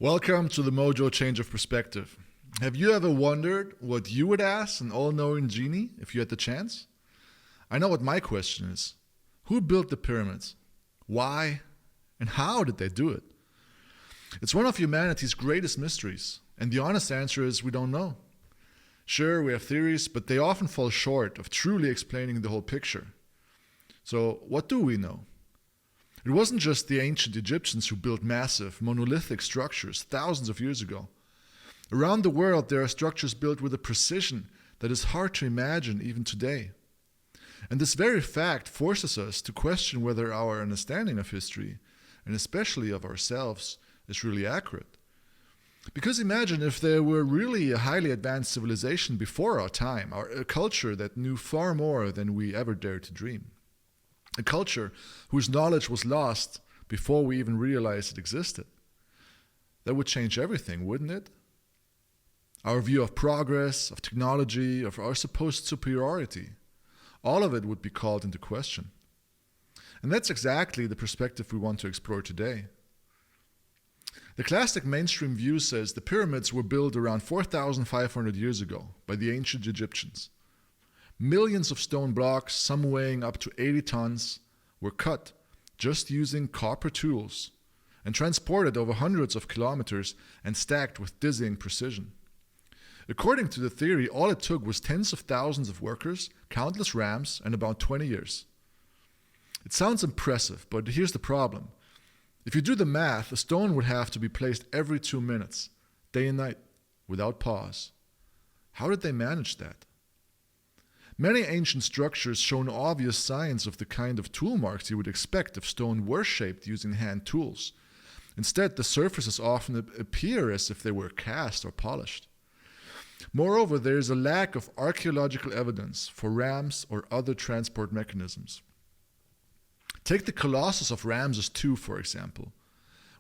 Welcome to the MOJO Change of Perspective. Have you ever wondered what you would ask an all-knowing genie if you had the chance? I know what my question is. Who built the pyramids? Why? And how did they do it? It's one of humanity's greatest mysteries, and the honest answer is we don't know. Sure, we have theories, but they often fall short of truly explaining the whole picture. So, what do we know? It wasn't just the ancient Egyptians who built massive, monolithic structures thousands of years ago. Around the world, there are structures built with a precision that is hard to imagine even today. And this very fact forces us to question whether our understanding of history, and especially of ourselves, is really accurate. Because imagine if there were really a highly advanced civilization before our time, a culture that knew far more than we ever dared to dream. A culture whose knowledge was lost before we even realized it existed. That would change everything, wouldn't it? Our view of progress, of technology, of our supposed superiority, all of it would be called into question. And that's exactly the perspective we want to explore today. The classic mainstream view says the pyramids were built around 4,500 years ago by the ancient Egyptians. Millions of stone blocks, some weighing up to 80 tons, were cut just using copper tools and transported over hundreds of kilometers and stacked with dizzying precision. According to the theory, all it took was tens of thousands of workers, countless rams, and about 20 years. It sounds impressive, but here's the problem. If you do the math, a stone would have to be placed every 2 minutes, day and night, without pause. How did they manage that? Many ancient structures show obvious signs of the kind of tool marks you would expect if stone were shaped using hand tools. Instead, the surfaces often appear as if they were cast or polished. Moreover, there is a lack of archaeological evidence for rams or other transport mechanisms. Take the Colossus of Ramses II, for example,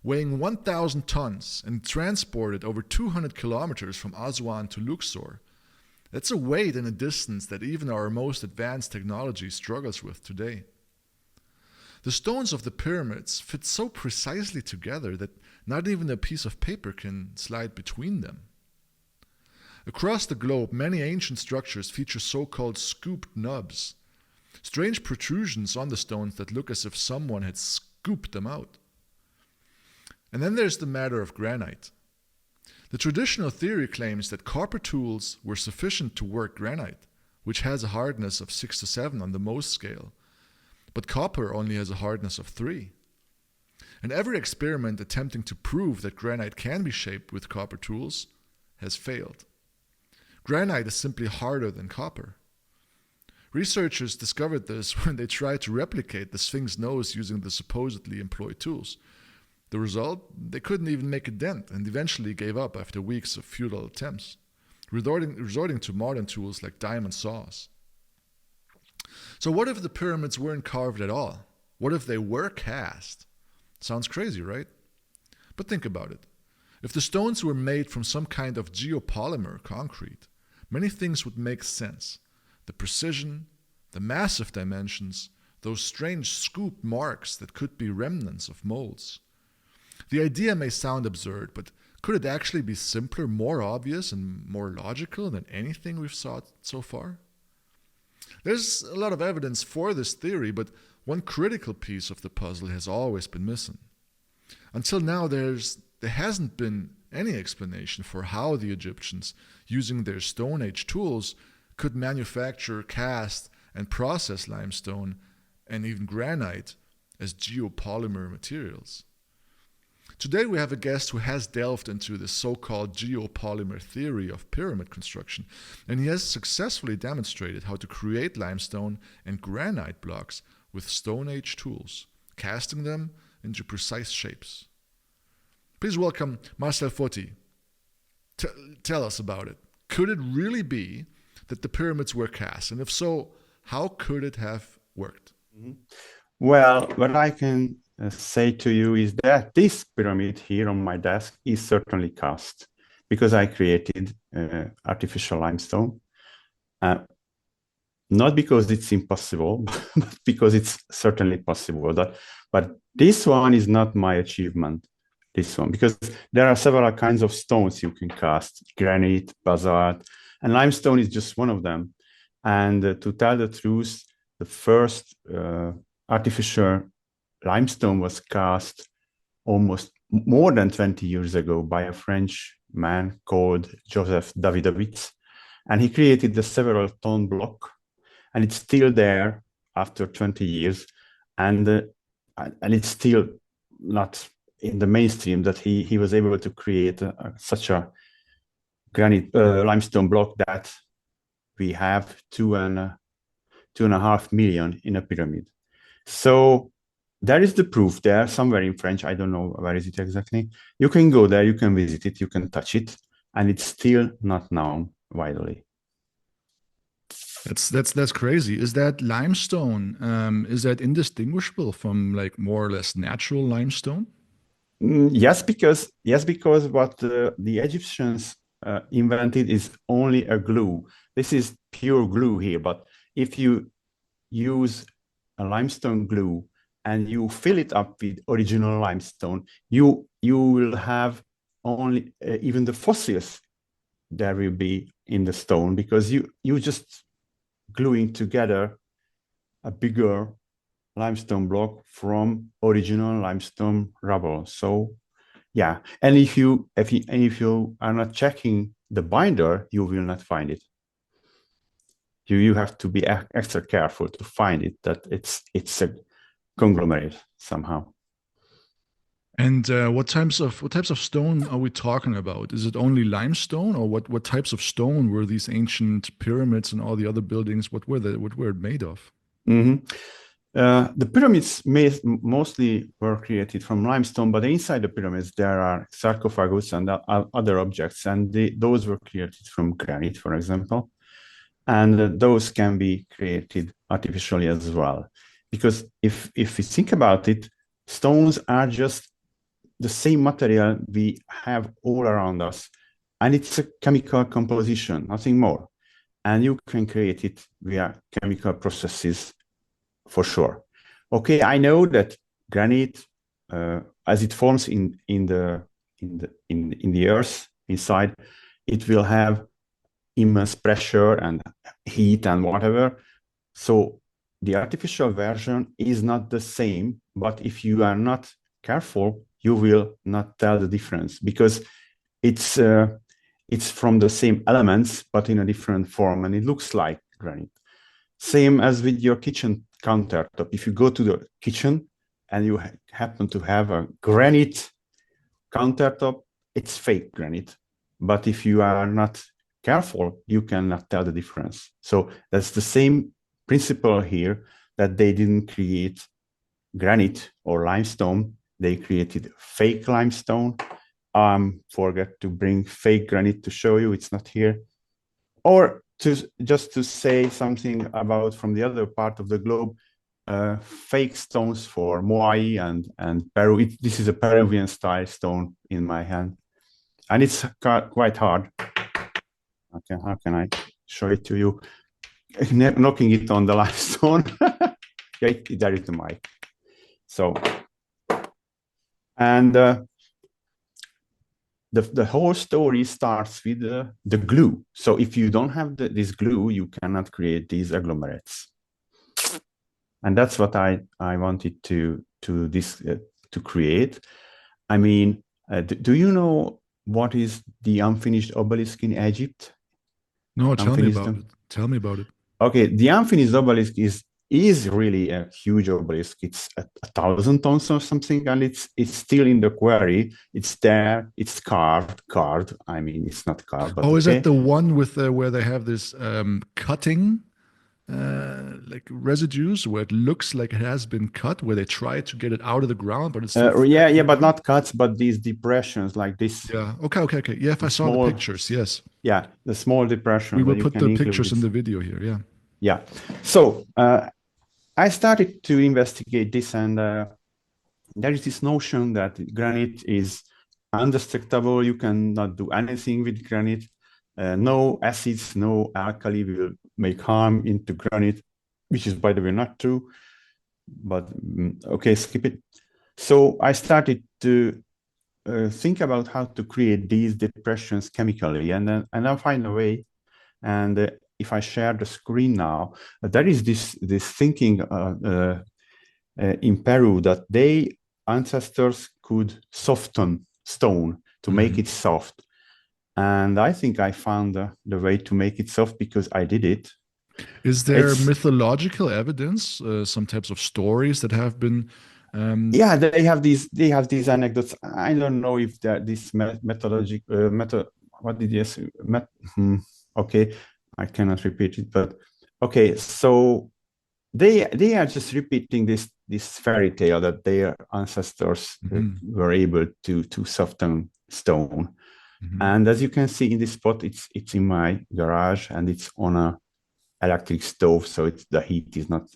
weighing 1,000 tons and transported over 200 kilometers from Aswan to Luxor. That's a weight and a distance that even our most advanced technology struggles with today. The stones of the pyramids fit so precisely together that not even a piece of paper can slide between them. Across the globe, many ancient structures feature so-called scooped nubs, strange protrusions on the stones that look as if someone had scooped them out. And then there's the matter of granite. The traditional theory claims that copper tools were sufficient to work granite, which has a hardness of 6 to 7 on the Mohs scale, but copper only has a hardness of 3. And every experiment attempting to prove that granite can be shaped with copper tools has failed. Granite is simply harder than copper. Researchers discovered this when they tried to replicate the Sphinx nose using the supposedly employed tools. The result? They couldn't even make a dent and eventually gave up after weeks of futile attempts, resorting to modern tools like diamond saws. So what if the pyramids weren't carved at all? What if they were cast? Sounds crazy, right? But think about it. If the stones were made from some kind of geopolymer concrete, many things would make sense. The precision, the massive dimensions, those strange scooped marks that could be remnants of molds. The idea may sound absurd, but could it actually be simpler, more obvious, and more logical than anything we've sought so far? There's a lot of evidence for this theory, but one critical piece of the puzzle has always been missing. Until now, there hasn't been any explanation for how the Egyptians, using their Stone Age tools, could manufacture, cast, and process limestone and even granite as geopolymer materials. Today we have a guest who has delved into the so-called geopolymer theory of pyramid construction, and he has successfully demonstrated how to create limestone and granite blocks with Stone Age tools, casting them into precise shapes. Please welcome Marcell Foti. Tell us about it. Could it really be that the pyramids were cast? And if so, how could it have worked? Well, what I can say to you is that this pyramid here on my desk is certainly cast because I created artificial limestone. Not because it's impossible, but because it's certainly possible. But this one is not my achievement. this one, because there are several kinds of stones you can cast: granite, basalt, and limestone is just one of them. And to tell the truth, the first artificial limestone was cast almost more than 20 years ago by a French man called Joseph Davidovitz. And he created the several ton block, and it's still there after 20 years. And it's still not in the mainstream that he was able to create such a granite limestone block that we have 2.5 million in a pyramid. So there is the proof there somewhere in French. I don't know where is it exactly. You can go there, you can visit it, you can touch it, and it's still not known widely. That's crazy. Is that limestone? Is that indistinguishable from like more or less natural limestone? Yes, because what the Egyptians invented is only a glue. This is pure glue here. But if you use a limestone glue and you fill it up with original limestone, you will have only even the fossils there will be in the stone, because you just gluing together a bigger limestone block from original limestone rubble. So yeah, and if you are not checking the binder, you will not find it. You have to be extra careful to find it, that it's a conglomerate somehow. And what types of stone are we talking about? Is it only limestone, or what types of stone were these ancient pyramids and all the other buildings? What were it made of? Mm-hmm. The pyramids mostly were created from limestone, but inside the pyramids there are sarcophagus and other objects, and those were created from granite, for example. And those can be created artificially as well. Because if we think about it, stones are just the same material we have all around us. And it's a chemical composition, nothing more. And you can create it via chemical processes for sure. Okay, I know that granite, as it forms in the earth inside, it will have immense pressure and heat and whatever. So the artificial version is not the same, but if you are not careful, you will not tell the difference, because it's from the same elements, but in a different form, and it looks like granite. Same as with your kitchen countertop. If you go to the kitchen and you happen to have a granite countertop, it's fake granite. But if you are not careful, you cannot tell the difference. So that's the same principle here, that they didn't create granite or limestone. They created fake limestone. Forget to bring fake granite to show you. It's not here. Or just to say something about from the other part of the globe, fake stones for Moai and Peru. This is a Peruvian style stone in my hand, and it's quite hard. Okay, how can I show it to you? Knocking it on the limestone. Yeah, there is the mic. So, and the whole story starts with the glue. So if you don't have this glue, you cannot create these agglomerates. And that's what I wanted to create. I mean, do you know what is the unfinished obelisk in Egypt? No, tell me about it. Tell me about it. Okay, the unfinished obelisk is really a huge obelisk. It's 1,000 tons or something, and it's still in the quarry. It's there. It's carved. I mean, it's not carved. But oh, okay. Is that the one with where they have this cutting like residues, where it looks like it has been cut, where they try to get it out of the ground, but it's still yeah, but not cuts, but these depressions like this. Yeah. Okay. Yeah, if I saw the pictures, yes. Yeah, the small depression. We will put the pictures in the video here. Yeah. Yeah. So I started to investigate this, and there is this notion that granite is indestructible. You cannot do anything with granite. No acids, no alkali will make harm into granite, which is, by the way, not true. But okay, skip it. So I started to think about how to create these depressions chemically, and then I'll find a way. And if I share the screen now, there is this thinking in Peru that ancestors could soften stone to make it soft. And I think I found the way to make it soft because I did it. Is there mythological evidence, some types of stories that have been? Yeah, they have these anecdotes. I don't know if this methodological method. What did you say? Okay, I cannot repeat it, but okay. So they are just repeating this fairy tale that their ancestors were able to soften stone. And as you can see in this spot, it's in my garage and it's on a electric stove, so the heat is not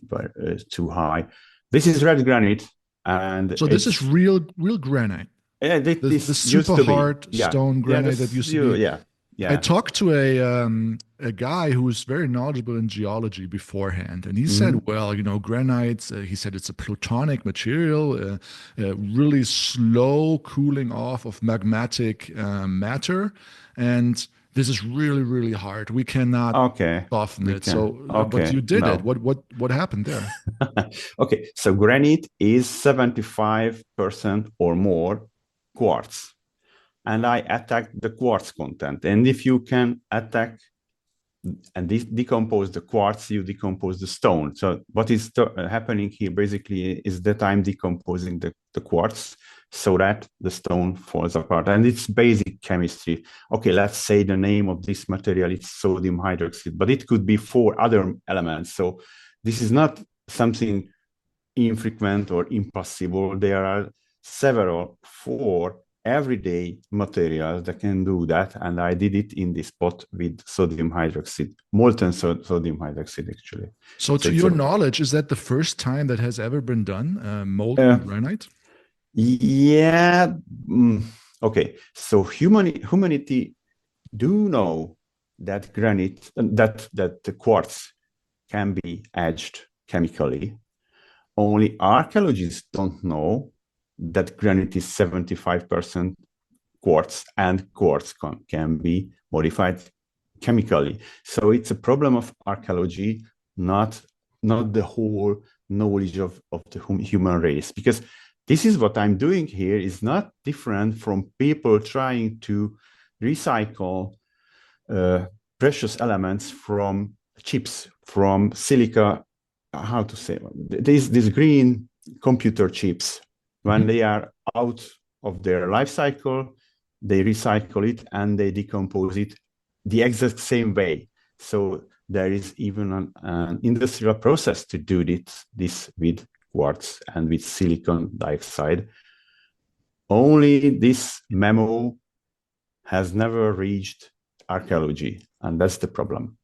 too high. This is red granite, and so this is real granite. Yeah, The this super used to be. hard stone granite that used to be. Yeah. I talked to a guy who was very knowledgeable in geology beforehand, and he said, well, granite, he said it's a plutonic material, really slow cooling off of magmatic matter, and this is really, really hard. We cannot soften it. So, but you did it. What happened there? Okay, so granite is 75% or more quartz. And I attack the quartz content. And if you can attack and decompose the quartz, you decompose the stone. So what is happening here basically is that I'm decomposing the quartz so that the stone falls apart. And it's basic chemistry. Okay, let's say the name of this material is sodium hydroxide, but it could be 4 other elements. So this is not something infrequent or impossible. There are 4 everyday materials that can do that, and I did it in this pot with sodium hydroxide, molten sodium hydroxide, actually. So to your knowledge, is that the first time that has ever been done, molten granite? Yeah. Okay. So humanity do know that granite, that the quartz can be edged chemically. Only archaeologists don't know that granite is 75% quartz, and quartz can be modified chemically. So it's a problem of archaeology, not the whole knowledge of the human race. Because this is what I'm doing here is not different from people trying to recycle precious elements from chips, from silica, how to say, these green computer chips. When they are out of their life cycle, they recycle it and they decompose it the exact same way. So there is even an industrial process to do this with quartz and with silicon dioxide. Only this memo has never reached archaeology, and that's the problem.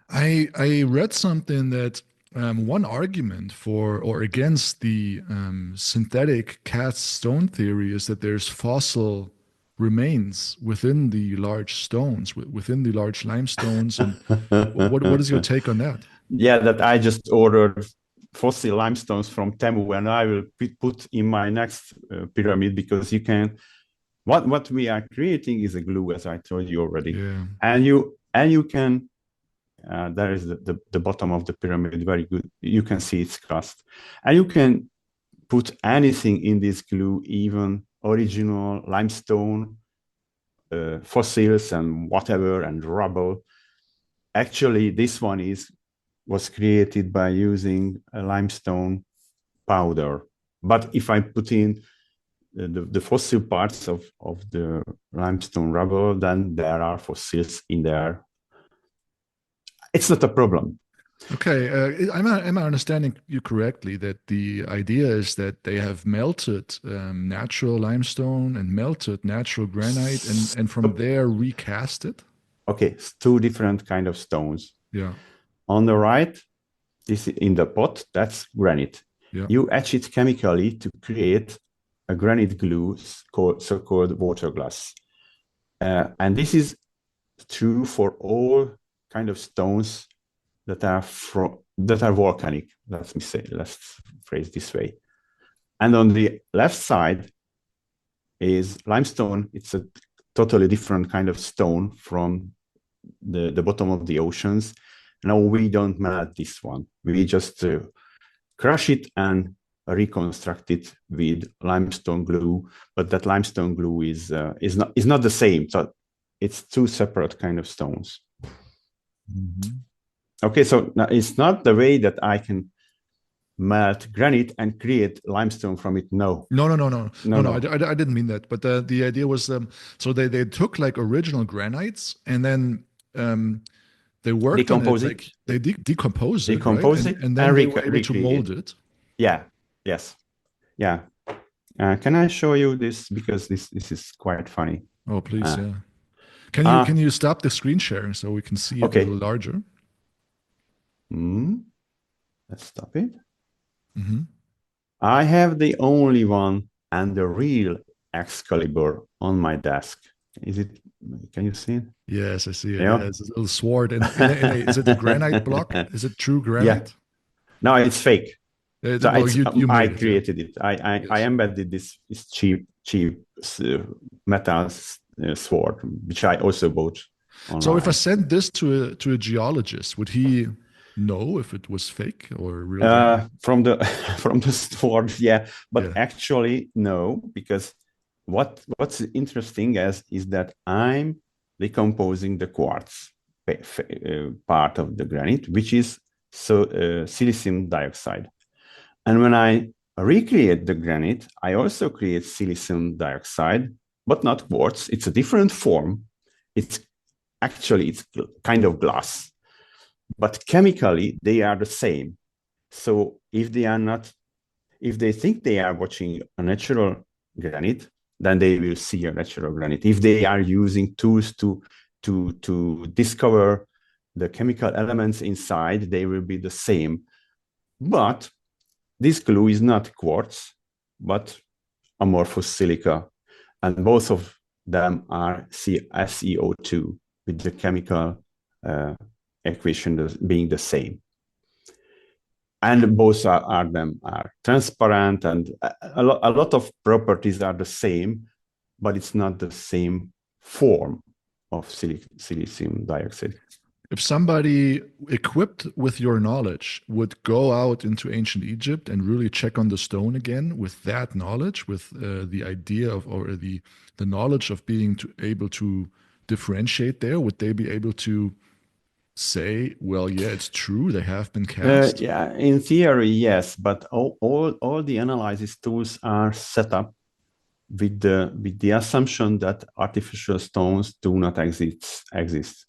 I read something that one argument for or against the synthetic cast stone theory is that there's fossil remains within the large stones, within the large limestones. And what is your take on that? Yeah, that I just ordered fossil limestones from Temu, and I will put in my next pyramid, because you can. What we are creating is a glue, as I told you already, and you can. There is the bottom of the pyramid, very good. You can see its crust. And you can put anything in this glue, even original limestone, fossils and whatever, and rubble. Actually, this one was created by using a limestone powder. But if I put in the fossil parts of the limestone rubble, then there are fossils in there. It's not a problem. Okay, am I understanding you correctly that the idea is that they have melted natural limestone and melted natural granite and from there recast it? Okay, it's 2 different kind of stones. Yeah. On the right, this in the pot, that's granite. Yeah. You etch it chemically to create a granite glue so-called water glass. And this is true for all kind of stones that are volcanic. Let's phrase this way. And on the left side, is limestone. It's a totally different kind of stone from the bottom of the oceans. Now we don't melt this one. We just crush it and reconstruct it with limestone glue. But that limestone glue is not the same. So it's two separate kind of stones. Mm-hmm. Okay, so now it's not the way that I can melt granite and create limestone from it. No. No. I didn't mean that. But the idea was, so they took like original granites and then they worked on it. Like they decompose it, right? And then they were able to mold it. Yeah. Yes. Yeah. Can I show you this, because this is quite funny? Oh, please, yeah. Can you stop the screen sharing so we can see it a little larger? Let's stop it. Mm-hmm. I have the only one and the real Excalibur on my desk. Can you see it? Yes, I see it. Yeah, it's a little sword. And is it a granite block? Is it true granite? Yeah. No, it's fake. I created it. I embedded this cheap metal sword, which I also bought online. So if I sent this to a geologist, would he know if it was fake or real? From the sword, yeah. But actually, no, because what's interesting is that I'm decomposing the quartz part of the granite, which is silicium dioxide. And when I recreate the granite, I also create silicium dioxide, but not quartz. It's a different form. It's kind of glass, but chemically they are the same. So if they think they are watching a natural granite, then they will see a natural granite. If they are using tools to discover the chemical elements inside, they will be the same. But this glue is not quartz, but amorphous silica. And both of them are SiO2 with the chemical equation being the same. And both are transparent, and a lot of properties are the same, but it's not the same form of silicium dioxide. If somebody equipped with your knowledge would go out into ancient Egypt and really check on the stone again with that knowledge, with the idea of, or the knowledge of being able to differentiate there, would they be able to say, well, yeah, it's true, they have been cast? Yeah, in theory, yes, but all the analysis tools are set up with the assumption that artificial stones do not exist.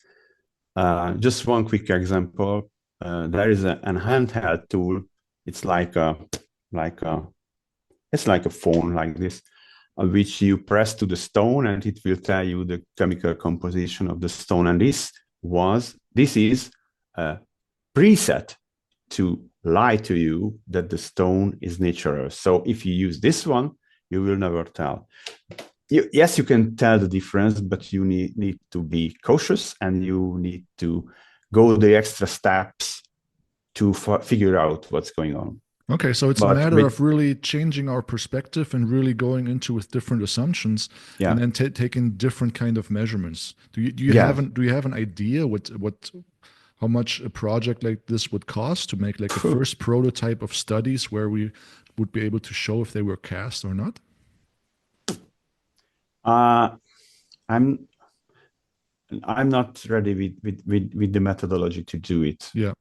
Just one quick example: there is an handheld tool. It's like a phone like this, which you press to the stone, and it will tell you the chemical composition of the stone. And this is a preset to lie to you that the stone is natural. So if you use this one, you will never tell. Yes, you can tell the difference, but you need to be cautious, and you need to go the extra steps to figure out what's going on. Okay, so it's a matter of really changing our perspective and really going into with different assumptions, and then taking different kind of measurements. Do you have an idea how much a project like this would cost to make like a first prototype of studies where we would be able to show if they were cast or not? I'm not ready with the methodology to do it. Yeah,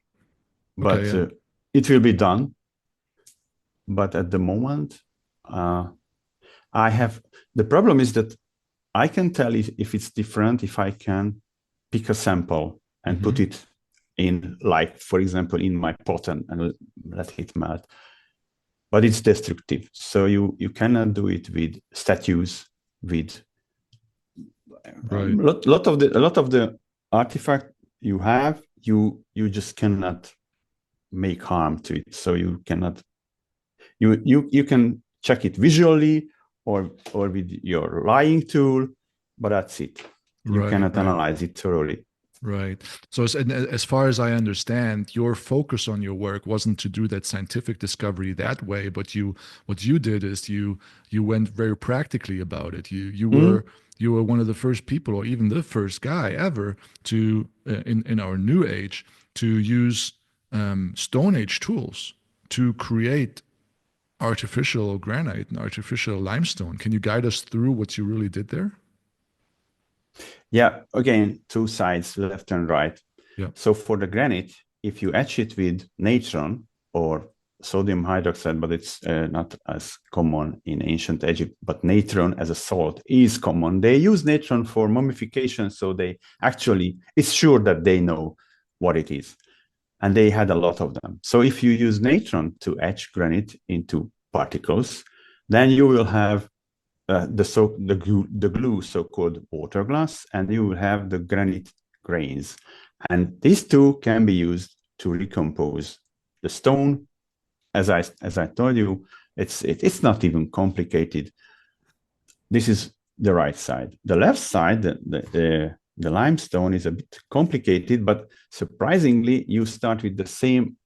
but it will be done. But at the moment, the problem is that I can tell if it's different if I can pick a sample and put it in, like, for example, in my pot and let it melt. But it's destructive. So you cannot do it with statues, with a lot of the artifact you have, you just cannot make harm to it. So you cannot. You can check it visually or with your lying tool, but that's it. You cannot analyze it thoroughly. Right. So as far as I understand, your focus on your work wasn't to do that scientific discovery that way, but what you did is you went very practically about it. You were one of the first people, or even the first guy ever, to in our new age to use Stone Age tools to create artificial granite and artificial limestone. Can you guide us through what you really did there? Yeah, again, two sides, left and right. Yeah. So for the granite, if you etch it with natron or sodium hydroxide, but it's not as common in ancient Egypt, but natron as a salt is common. They use natron for mummification, so they actually, it's sure that they know what it is. And they had a lot of them. So if you use natron to etch granite into particles, then you will have the glue, so-called water glass, and you will have the granite grains. And these two can be used to recompose the stone. As I told you, it's not even complicated. This is the right side. The left side, the limestone is a bit complicated, but surprisingly, you start with the same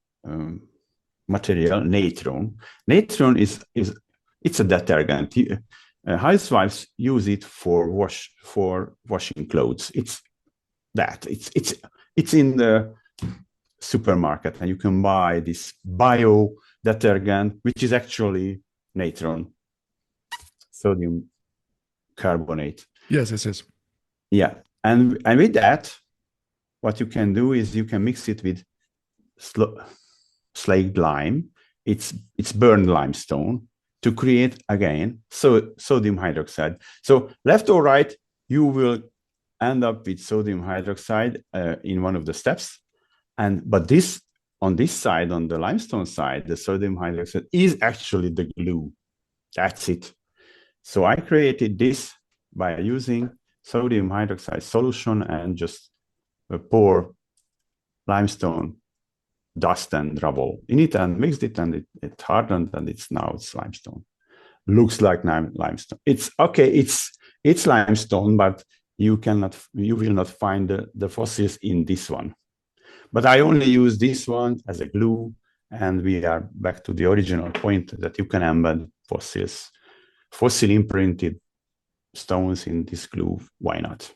material, natron. Natron is it's a detergent. Housewives use it for washing clothes. It's in the supermarket, and you can buy this bio detergent, which is actually natron, sodium carbonate. Yes, yes, yes. Yeah, and with that, what you can do is you can mix it with slaked lime. It's burned limestone to create again sodium hydroxide. So left or right, you will end up with sodium hydroxide in one of the steps. But this on this side, on the limestone side, the sodium hydroxide is actually the glue. That's it. So I created this by using sodium hydroxide solution and just pour limestone dust and rubble in it and mixed it, and it hardened, and it's limestone. Looks like limestone. It's okay. It's limestone, but you will not find the fossils in this one. But I only use this one as a glue, and we are back to the original point that you can embed fossil imprinted stones in this glue. Why not?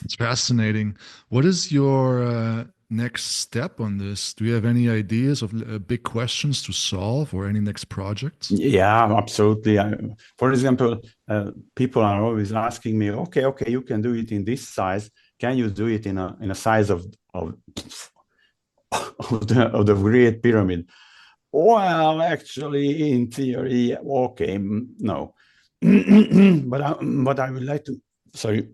It's fascinating. What is your next step on this? Do you have any ideas of big questions to solve or any next projects? Yeah, absolutely. For example, people are always asking me, okay, you can do it in this size. Can you do it in a size of the Great Pyramid? Well, actually, in theory, okay, no. but I would like to. Sorry,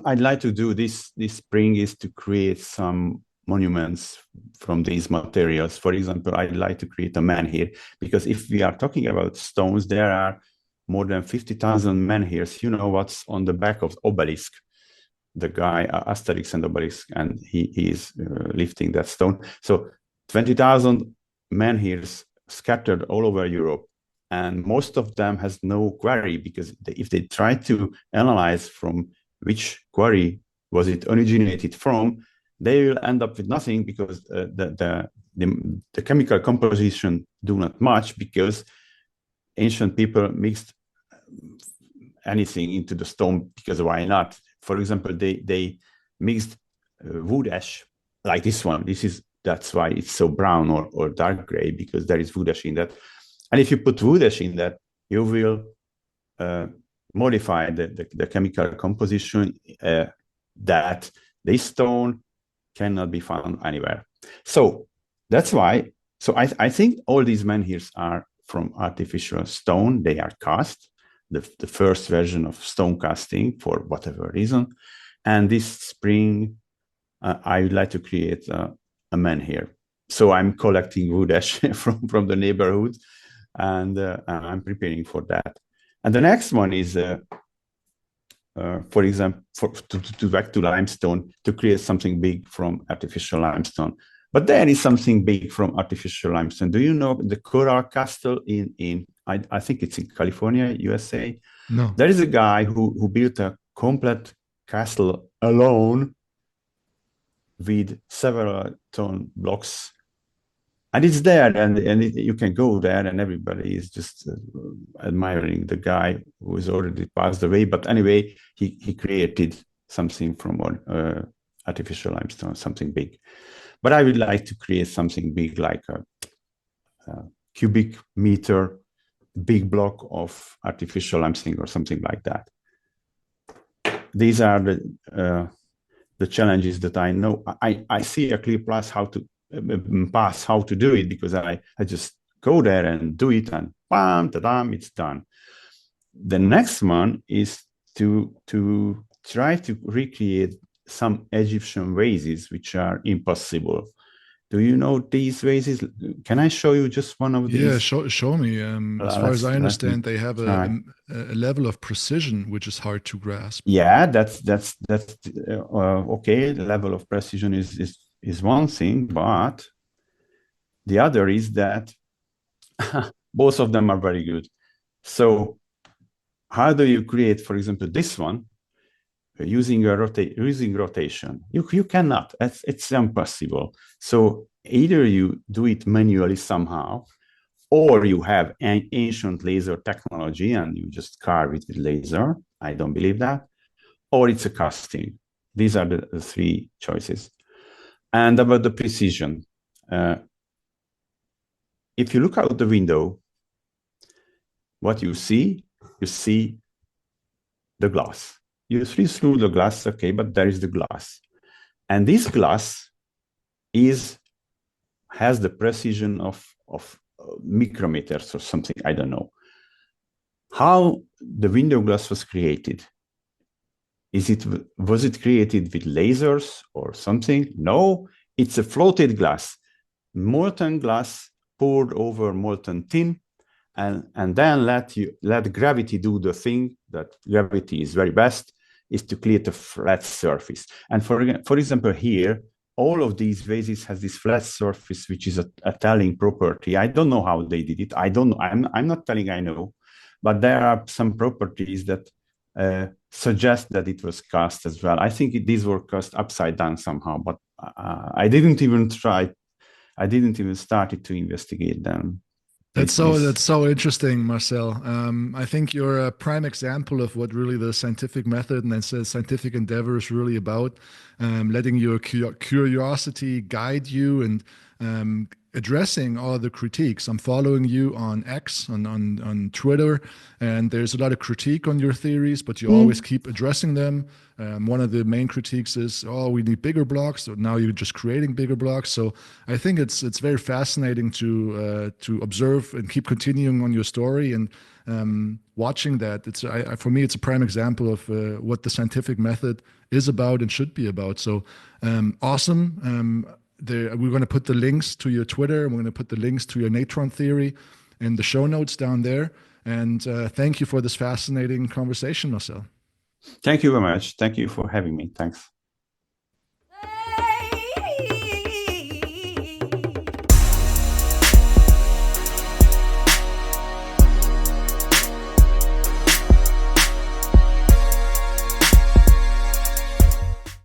I'd like to do this spring is to create some monuments from these materials. For example, I'd like to create a menhir, because if we are talking about stones, there are more than 50,000 menhirs. You know what's on the back of obelisk? The guy, Asterix and Obelix, and he is lifting that stone. So 20,000 menhirs scattered all over Europe. And most of them has no quarry, because if they try to analyze from which quarry was it originated from, they will end up with nothing, because the chemical composition do not match, because ancient people mixed anything into the stone, because why not? For example, they mixed wood ash like this one. That's why it's so brown or dark gray, because there is wood ash in that. And if you put wood ash in that, you will modify the chemical composition that this stone cannot be found anywhere. So that's why. So I think all these menhirs are from artificial stone. They are cast, the first version of stone casting, for whatever reason. And this spring, I would like to create a menhir. So I'm collecting wood ash from the neighborhood, and I'm preparing for that. And the next one is, for example, to back to limestone, to create something big from artificial limestone. But there is something big from artificial limestone. Do you know the Coral Castle in I think it's in California, USA? No. There is a guy who built a complete castle alone with several ton blocks. And it's there, and you can go there, and everybody is just admiring the guy who is already passed away. But anyway, he created something from artificial limestone, something big. But I would like to create something big, like a cubic meter, big block of artificial limestone or something like that. These are the challenges that I know. I see a clear path how to do it, because I just go there and do it, and bam, ta-dam, it's done. The next one is to try to recreate some Egyptian vases which are impossible. Do you know these vases? Can I show you just one of these? Yeah, show me. As far as I understand, they have a level of precision which is hard to grasp. Yeah, that's okay. The level of precision is one thing, but the other is that both of them are very good. So how do you create, for example, this one using rotation? You cannot. It's impossible. So either you do it manually somehow, or you have an ancient laser technology and you just carve it with laser. I don't believe that. Or it's a casting. These are the three choices. And about the precision, if you look out the window, what you see the glass. You see through the glass, okay, but there is the glass. And this glass has the precision of micrometers or something, I don't know. How the window glass was created? Was it created with lasers or something? No, it's a floated glass, molten glass poured over molten tin, and then let gravity do the thing that gravity is very best, is to create a flat surface. And for example, here, all of these vases has this flat surface, which is a telling property. I don't know how they did it. I don't know. I'm not telling I know, but there are some properties that suggest that it was cast as well. I think these were cast upside down somehow, but I didn't even try. I didn't even start to investigate them. That's so interesting, Marcel. I think you're a prime example of what really the scientific method and then scientific endeavor is really about. Letting your curiosity guide you and addressing all the critiques. I'm following you on X, on Twitter, and there's a lot of critique on your theories, but you always keep addressing them. One of the main critiques is, oh, we need bigger blocks. So now you're just creating bigger blocks. So I think it's very fascinating to observe and keep continuing on your story and watching that. For me, it's a prime example of what the scientific method is about and should be about. So awesome. We're going to put the links to your Twitter, and we're going to put the links to your natron theory in the show notes down there. And thank you for this fascinating conversation, Marcel. Thank you very much. Thank you for having me. Thanks.